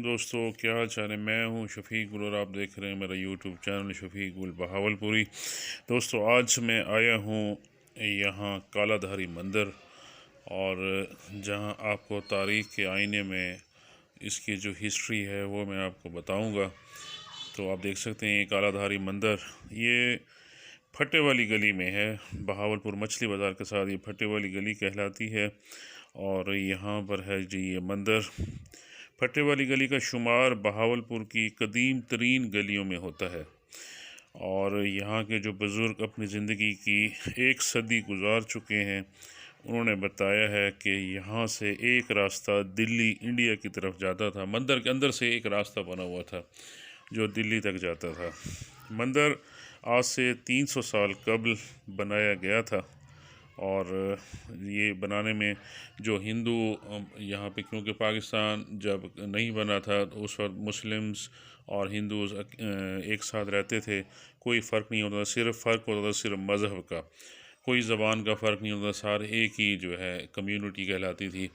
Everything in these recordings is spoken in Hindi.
दोस्तों, क्या हाल चाल है। मैं हूं शफीक गुल और आप देख रहे हैं मेरा यूट्यूब चैनल शफीक गुल बहावलपुरी। दोस्तों, आज मैं आया हूं यहाँ कालाधारी मंदिर, और जहां आपको तारीख़ के आईने में इसकी जो हिस्ट्री है वो मैं आपको बताऊंगा। तो आप देख सकते हैं ये कालाधारी मंदिर, ये फटे वाली गली में है। बहावलपुर मछली बाज़ार के साथ ये फटे वाली गली कहलाती है, और यहाँ पर है जी ये मंदिर। फटे वाली गली का शुमार बहावलपुर की कदीम तरीन गलियों में होता है, और यहाँ के जो बुज़ुर्ग अपनी ज़िंदगी की एक सदी गुजार चुके हैं, उन्होंने बताया है कि यहाँ से एक रास्ता दिल्ली इंडिया की तरफ जाता था। मंदिर के अंदर से एक रास्ता बना हुआ था जो दिल्ली तक जाता था। मंदिर आज से 300 साल कबल बनाया गया था, और ये बनाने में जो हिंदू यहाँ पे, क्योंकि पाकिस्तान जब नहीं बना था तो उस वक्त मुस्लिम्स और हिंदूज़ एक साथ रहते थे। कोई फ़र्क नहीं होता था, सिर्फ फ़र्क होता था सिर्फ मज़हब का। कोई ज़बान का फ़र्क नहीं होता, सारे एक ही जो है कम्युनिटी कहलाती थी,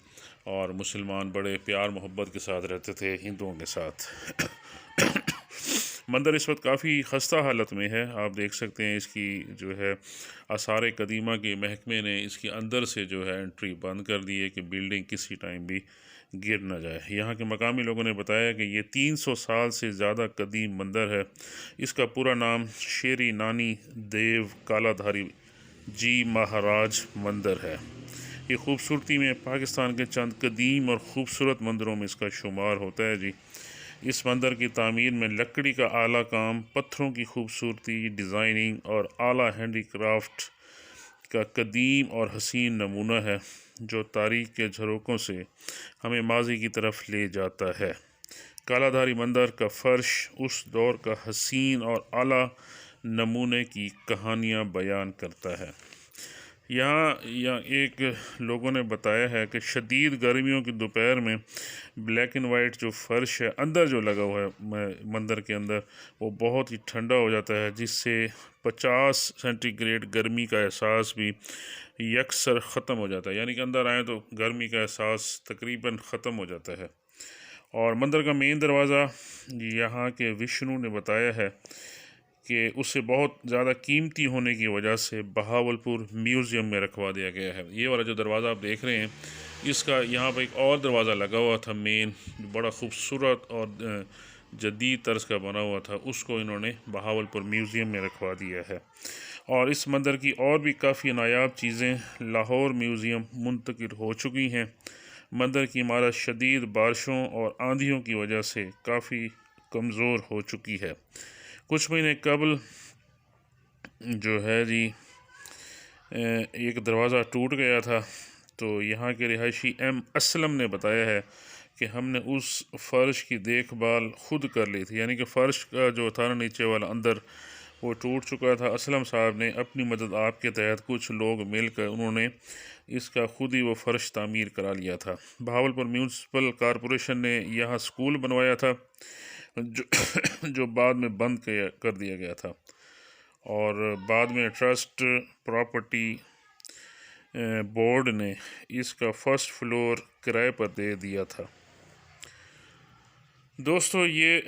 और मुसलमान बड़े प्यार मोहब्बत के साथ रहते थे हिंदुओं के साथ। मंदिर इस वक्त काफ़ी खस्ता हालत में है। आप देख सकते हैं इसकी जो है आसार कदीमा के महकमे ने इसके अंदर से जो है एंट्री बंद कर दी है कि बिल्डिंग किसी टाइम भी गिर न जाए। यहाँ के मकामी लोगों ने बताया कि ये 300 साल से ज़्यादा कदीम मंदिर है। इसका पूरा नाम शेरी नानी देव कालाधारी जी महाराज मंदिर है। ये खूबसूरती में पाकिस्तान के चंद कदीम और ख़ूबसूरत मंदिरों में इसका शुमार होता है जी। इस मंदिर की तामीर में लकड़ी का आला काम, पत्थरों की खूबसूरती, डिज़ाइनिंग और आला हैंडीक्राफ्ट का कदीम और हसीन नमूना है, जो तारीख़ के झरोकों से हमें माजी की तरफ ले जाता है। कालाधारी मंदिर का फ़र्श उस दौर का हसीन और आला नमूने की कहानियाँ बयान करता है। यहाँ एक लोगों ने बताया है कि शदीद गर्मियों की दोपहर में ब्लैक एंड वाइट जो फ़र्श है अंदर जो लगा हुआ है मंदिर के अंदर, वो बहुत ही ठंडा हो जाता है, जिससे 50 सेंटीग्रेड गर्मी का एहसास भी यकसर ख़त्म हो जाता है। यानी कि अंदर आए तो गर्मी का एहसास तकरीबन ख़त्म हो जाता है। और मंदिर का मेन दरवाज़ा यहाँ के विष्णु ने बताया है कि उसे बहुत ज़्यादा कीमती होने की वजह से बहावलपुर म्यूज़ियम में रखवा दिया गया है। ये वाला जो दरवाज़ा आप देख रहे हैं, इसका यहाँ पर एक और दरवाज़ा लगा हुआ था मेन, बड़ा खूबसूरत और जदीद तर्ज का बना हुआ था, उसको इन्होंने बहावलपुर म्यूज़ियम में रखवा दिया है। और इस मंदिर की और भी काफ़ी नायाब चीज़ें लाहौर म्यूज़ियम मुंतकिल हो चुकी हैं। मंदिर की इमारत शदीद बारिशों और आंधियों की वजह से काफ़ी कमज़ोर हो चुकी है। कुछ महीने कबल जो है जी एक दरवाज़ा टूट गया था, तो यहाँ के रिहायशी एम असलम ने बताया है कि हमने उस फ़र्श की देखभाल खुद कर ली थी। यानी कि फ़र्श का जो था ना नीचे वाला अंदर, वो टूट चुका था। असलम साहब ने अपनी मदद आपके तहत कुछ लोग मिलकर उन्होंने इसका खुद ही वो फ़र्श तामीर करा लिया था। बहावलपुर म्यूनसिपल कॉरपोरेशन ने यहाँ स्कूल बनवाया था जो जो बाद में बंद कर दिया गया था, और बाद में ट्रस्ट प्रॉपर्टी बोर्ड ने इसका फर्स्ट फ्लोर किराए पर दे दिया था। दोस्तों, ये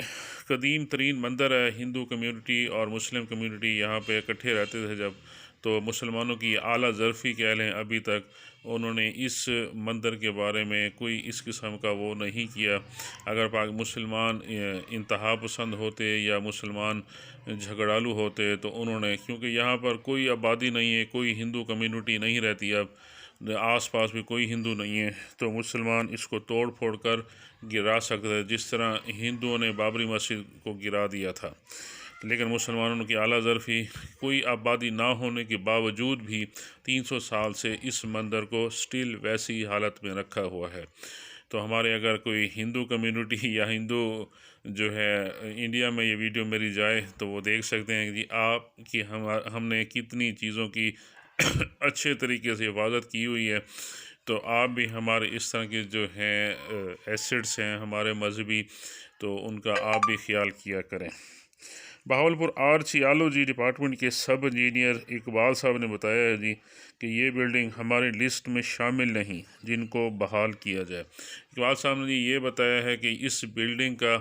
कदीम तरीन मंदिर है। हिंदू कम्युनिटी और मुस्लिम कम्युनिटी यहाँ पे इकट्ठे रहते थे जब, तो मुसलमानों की आला ज़रफ़ी कह लें, अभी तक उन्होंने इस मंदिर के बारे में कोई इस किस्म का वो नहीं किया। अगर मुसलमान इंतहा पसंद होते या मुसलमान झगड़ालू होते, तो उन्होंने, क्योंकि यहाँ पर कोई आबादी नहीं है, कोई हिंदू कम्युनिटी नहीं रहती, अब आस-पास भी कोई हिंदू नहीं है, तो मुसलमान इसको तोड़ फोड़ कर गिरा सकते थे, जिस तरह हिंदुओं ने बाबरी मस्जिद को गिरा दिया था। लेकिन मुसलमानों की आला ज़रफ़ी, कोई आबादी ना होने के बावजूद भी 300 साल से इस मंदिर को स्टिल वैसी हालत में रखा हुआ है। तो हमारे अगर कोई हिंदू कम्युनिटी या हिंदू जो है इंडिया में ये वीडियो मेरी जाए, तो वो देख सकते हैं कि हमने कितनी चीज़ों की अच्छे तरीके से हिफाजत की हुई है। तो आप भी हमारे इस तरह के जो हैं एसेट्स हैं हमारे मजहबी, तो उनका आप भी ख्याल किया करें। बहावलपुर आर्चियोलॉजी डिपार्टमेंट के सब इंजीनियर इकबाल साहब ने बताया है जी कि ये बिल्डिंग हमारी लिस्ट में शामिल नहीं जिनको बहाल किया जाए। इकबाल साहब ने जी ये बताया है कि इस बिल्डिंग का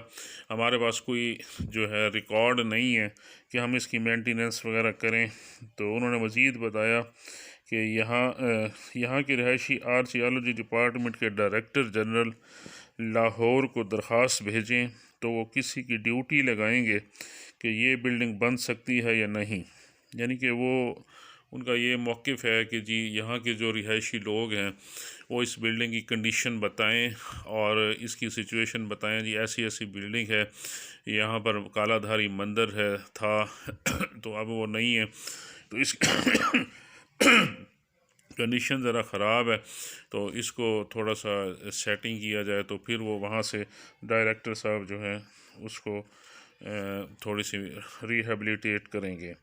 हमारे पास कोई जो है रिकॉर्ड नहीं है कि हम इसकी मेंटेनेंस वगैरह करें। तो उन्होंने मज़ीद बताया कि यहाँ की रिहायशी आर्चियोलॉजी डिपार्टमेंट के डायरेक्टर जनरल लाहौर को दरख्वास्त भेजें तो वो किसी की ड्यूटी लगाएंगे कि ये बिल्डिंग बन सकती है या नहीं। यानी कि वो उनका ये मौक़िफ़ है कि जी यहाँ के जो रिहायशी लोग हैं वो इस बिल्डिंग की कंडीशन बताएं और इसकी सिचुएशन बताएं जी ऐसी ऐसी बिल्डिंग है, यहाँ पर कालाधारी मंदिर है था तो अब वो नहीं है, तो इस कंडीशन ज़रा ख़राब है, तो इसको थोड़ा सा सेटिंग किया जाए। तो फिर वो वहाँ से डायरेक्टर साहब जो हैं उसको थोड़ी सी रिहेबिलिटेट करेंगे।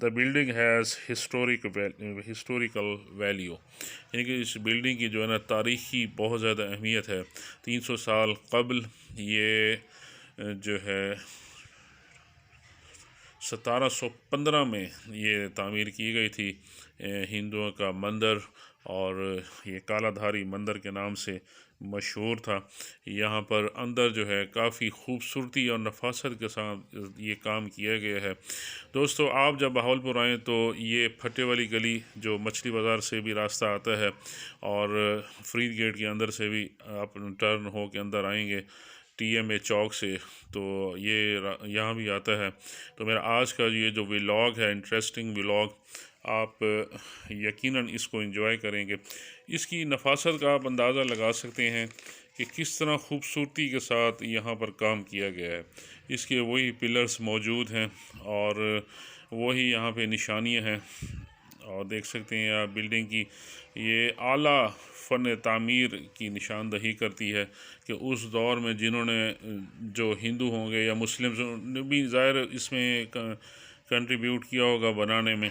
The building has historical value, यानी कि इस बिल्डिंग की जो है ना तारीख़ी बहुत ज़्यादा अहमियत है। 300 साल कबल ये जो है 1715 में ये तामीर की गई थी। हिंदुओं का मंदिर और ये कालाधारी मंदिर के नाम से मशहूर था। यहाँ पर अंदर जो है काफ़ी खूबसूरती और नफासत के साथ ये काम किया गया है। दोस्तों, आप जब बहावलपुर आएँ तो ये फटे वाली गली जो मछली बाज़ार से भी रास्ता आता है और फरीद गेट के अंदर से भी आप टर्न हो के अंदर आएंगे TMA चौक से, तो ये यहाँ भी आता है। तो मेरा आज का ये जो व्लॉग है, इंटरेस्टिंग व्लॉग, आप यकीनन इसको एंजॉय करेंगे। इसकी नफासत का आप अंदाज़ा लगा सकते हैं कि किस तरह खूबसूरती के साथ यहाँ पर काम किया गया है। इसके वही पिलर्स मौजूद हैं और वही यहाँ पे निशानियाँ हैं और देख सकते हैं आप बिल्डिंग की ये आला फ़न तामीर की निशानदही करती है कि उस दौर में जिन्होंने जो हिंदू होंगे या मुस्लिम ने भी ज़ाहिर इसमें कंट्रीब्यूट किया होगा बनाने में,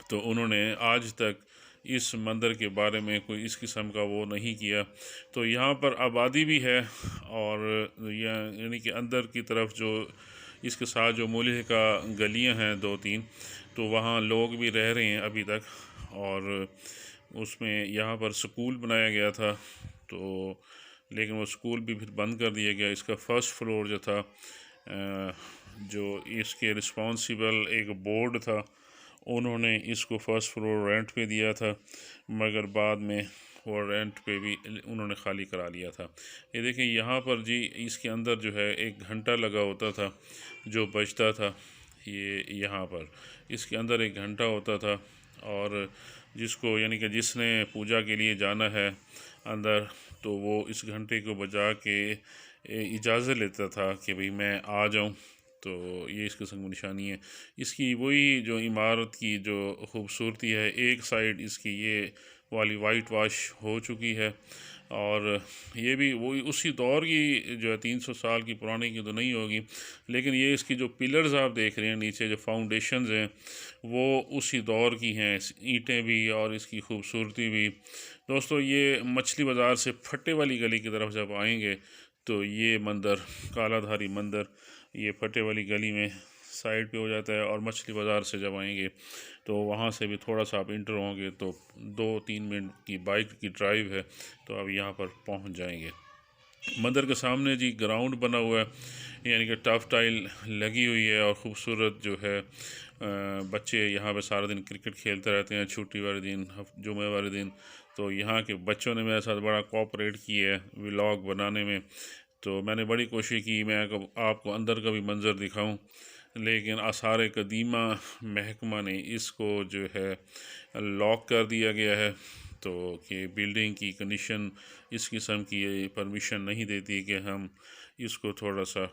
तो उन्होंने आज तक इस मंदिर के बारे में कोई इस किस्म का वो नहीं किया। तो यहाँ पर आबादी भी है और यानी कि अंदर की तरफ जो इसके साथ जो मूल्य का गलियाँ हैं 2-3, तो वहाँ लोग भी रह रहे हैं अभी तक। और उसमें यहाँ पर स्कूल बनाया गया था, तो लेकिन वो स्कूल भी फिर बंद कर दिया गया। इसका फर्स्ट फ्लोर जो था जो इसके रिस्पॉन्सिबल एक बोर्ड था, उन्होंने इसको फर्स्ट फ्लोर रेंट पे दिया था, मगर बाद में वो रेंट पे भी उन्होंने ख़ाली करा लिया था। ये देखिए यहाँ पर जी इसके अंदर जो है एक घंटा लगा होता था जो बजता था। ये यहाँ पर इसके अंदर एक घंटा होता था और जिसको यानी कि जिसने पूजा के लिए जाना है अंदर, तो वो इस घंटे को बजा के इजाज़त लेता था कि भाई मैं आ जाऊँ। तो ये इस किस्म की निशानी है। इसकी वही जो इमारत की जो खूबसूरती है, एक साइड इसकी ये वाली वाइट वाश हो चुकी है और ये भी वही उसी दौर की जो है 300 साल की पुरानी की तो नहीं होगी, लेकिन ये इसकी जो पिलर्स आप देख रहे हैं नीचे जो फाउंडेशंस हैं वो उसी दौर की हैं, ईंटें भी और इसकी खूबसूरती भी। दोस्तों, ये मछली बाज़ार से फटे वाली गली की तरफ जब आएंगे तो ये मंदिर कालाधारी मंदिर ये फटे वाली गली में साइड पे हो जाता है और मछली बाज़ार से जब आएंगे तो वहाँ से भी थोड़ा सा आप इंटर होंगे तो 2-3 मिनट की बाइक की ड्राइव है, तो आप यहाँ पर पहुँच जाएंगे। मंदिर के सामने जी ग्राउंड बना हुआ है, यानी कि टफ टाइल लगी हुई है और ख़ूबसूरत जो है बच्चे यहाँ पे सारा दिन क्रिकेट खेलते रहते हैं छुट्टी वाले दिन, जुमे वाले दिन। तो यहाँ के बच्चों ने मेरे साथ बड़ा कोऑपरेट किया है व्लॉग बनाने में, तो मैंने बड़ी कोशिश की मैं आपको अंदर का भी मंज़र दिखाऊं, लेकिन आसार कदीमा महकमा ने इसको जो है लॉक कर दिया गया है। तो कि बिल्डिंग की कंडीशन इस किस्म की परमिशन नहीं देती कि हम इसको थोड़ा सा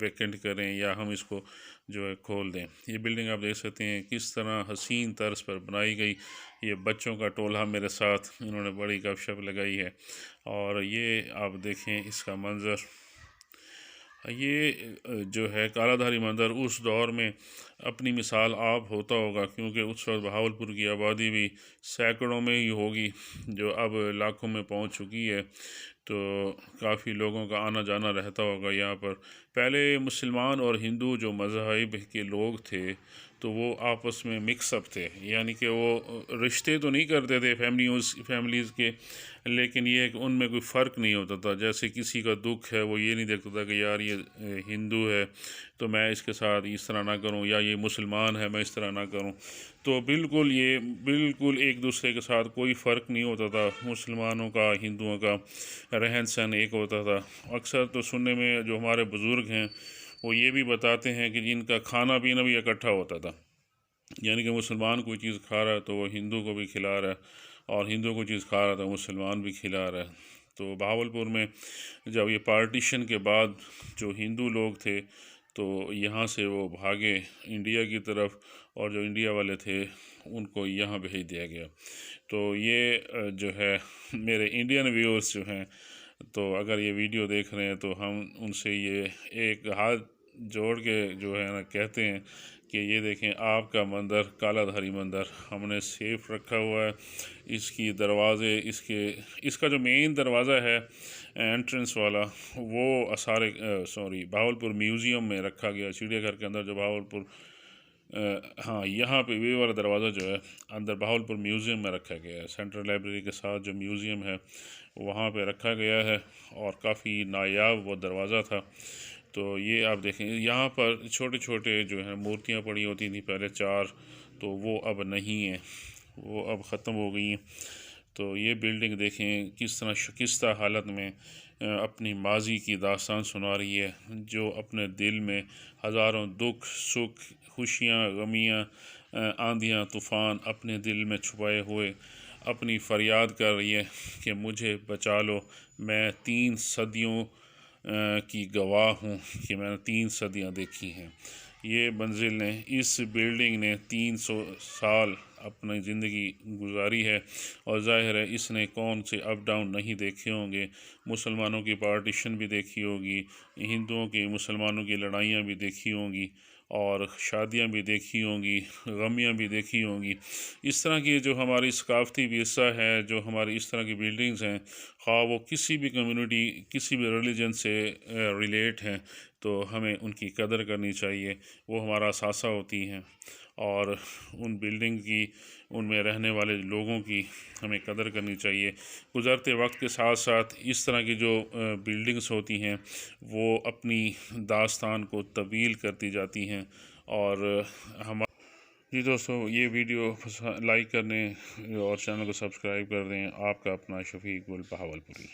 वेकेंट करें या हम इसको जो है खोल दें। ये बिल्डिंग आप देख सकते हैं किस तरह हसीन तर्ज पर बनाई गई। ये बच्चों का टोला मेरे साथ इन्होंने बड़ी गपशप लगाई है और ये आप देखें इसका मंज़र ये जो है कालाधारी मंदिर उस दौर में अपनी मिसाल आप होता होगा, क्योंकि उस वक्त बहावलपुर की आबादी भी सैकड़ों में ही होगी, जो अब लाखों में पहुंच चुकी है। तो काफ़ी लोगों का आना जाना रहता होगा यहाँ पर। पहले मुसलमान और हिंदू जो मज़ाहिब के लोग थे तो वो आपस में मिक्सअप थे, यानी कि वो रिश्ते तो नहीं करते थे फैमिलीज़ के, लेकिन ये है कि उनमें कोई फ़र्क नहीं होता था। जैसे किसी का दुख है वो ये नहीं देखता था कि यार ये हिंदू है तो मैं इसके साथ इस तरह ना करूं, या ये मुसलमान है मैं इस तरह ना करूं। तो बिल्कुल एक दूसरे के साथ कोई फ़र्क नहीं होता था। मुसलमानों का हिंदुओं का रहन सहन एक होता था। अक्सर तो सुनने में जो हमारे बुज़ुर्ग हैं वो ये भी बताते हैं कि इनका खाना पीना भी इकट्ठा होता था, यानी कि मुसलमान कोई चीज़ खा रहा है तो वो हिंदू को भी खिला रहा है, और हिंदू कोई चीज़ खा रहा था मुसलमान भी खिला रहा है। तो बहावलपुर में जब ये पार्टीशन के बाद जो हिंदू लोग थे तो यहाँ से वो भागे इंडिया की तरफ, और जो इंडिया वाले थे उनको यहाँ भेज दिया गया। तो ये जो है मेरे इंडियन व्यूअर्स जो हैं, तो अगर ये वीडियो देख रहे हैं तो हम उनसे ये एक हाथ जोड़ के जो है ना कहते हैं कि ये देखें आपका मंदिर, कालाधारी मंदिर हमने सेफ रखा हुआ है। इसकी दरवाज़े इसका जो मेन दरवाज़ा है एंट्रेंस वाला, वो बहावलपुर म्यूज़ियम में रखा गया, चिड़ियाघर के अंदर जो बहावलपुर हाँ, यहाँ पे ये वाला दरवाज़ा जो है अंदर बहावलपुर म्यूज़ियम में रखा गया है। सेंट्रल लाइब्रेरी के साथ जो म्यूज़ियम है वहाँ पे रखा गया है, और काफ़ी नायाब वो दरवाज़ा था। तो ये आप देखें यहाँ पर छोटे छोटे जो हैं मूर्तियाँ पड़ी होती थी पहले 4, तो वो अब नहीं है, वो अब ख़त्म हो गई हैं। तो ये बिल्डिंग देखें किस तरह शिकस्ता हालत में अपनी माजी की दास्तान सुना रही है, जो अपने दिल में हज़ारों दुख सुख खुशियाँ गमियाँ आंधियाँ तूफ़ान अपने दिल में छुपाए हुए अपनी फ़रियाद कर रही है कि मुझे बचा लो। मैं 3 सदियों की गवाह हूँ कि मैंने 3 सदियाँ देखी हैं। ये मंजिल ने, इस बिल्डिंग ने 300 साल अपनी ज़िंदगी गुजारी है, और ज़ाहिर है इसने कौन से अप डाउन नहीं देखे होंगे। मुसलमानों की पार्टीशन भी देखी होगी, हिंदुओं की मुसलमानों की लड़ाइयाँ भी देखी होंगी, और शादियाँ भी देखी होंगी, गमियाँ भी देखी होंगी। इस तरह की जो हमारी सकाफ़ती विरसा है, जो हमारी इस तरह की बिल्डिंग्स हैं, ख़्वाह वो किसी भी कम्युनिटी किसी भी रिलीजन से रिलेट हैं, तो हमें उनकी कदर करनी चाहिए। वो हमारा असासा होती हैं, और उन बिल्डिंग की, उनमें रहने वाले लोगों की हमें कदर करनी चाहिए। गुज़रते वक्त के साथ साथ इस तरह की जो बिल्डिंग्स होती हैं वो अपनी दास्तान को तब्दील करती जाती हैं। और हम जी दोस्तों, ये वीडियो लाइक करने और चैनल को सब्सक्राइब कर दें। आपका अपना शफीक गुल बहावलपुरी।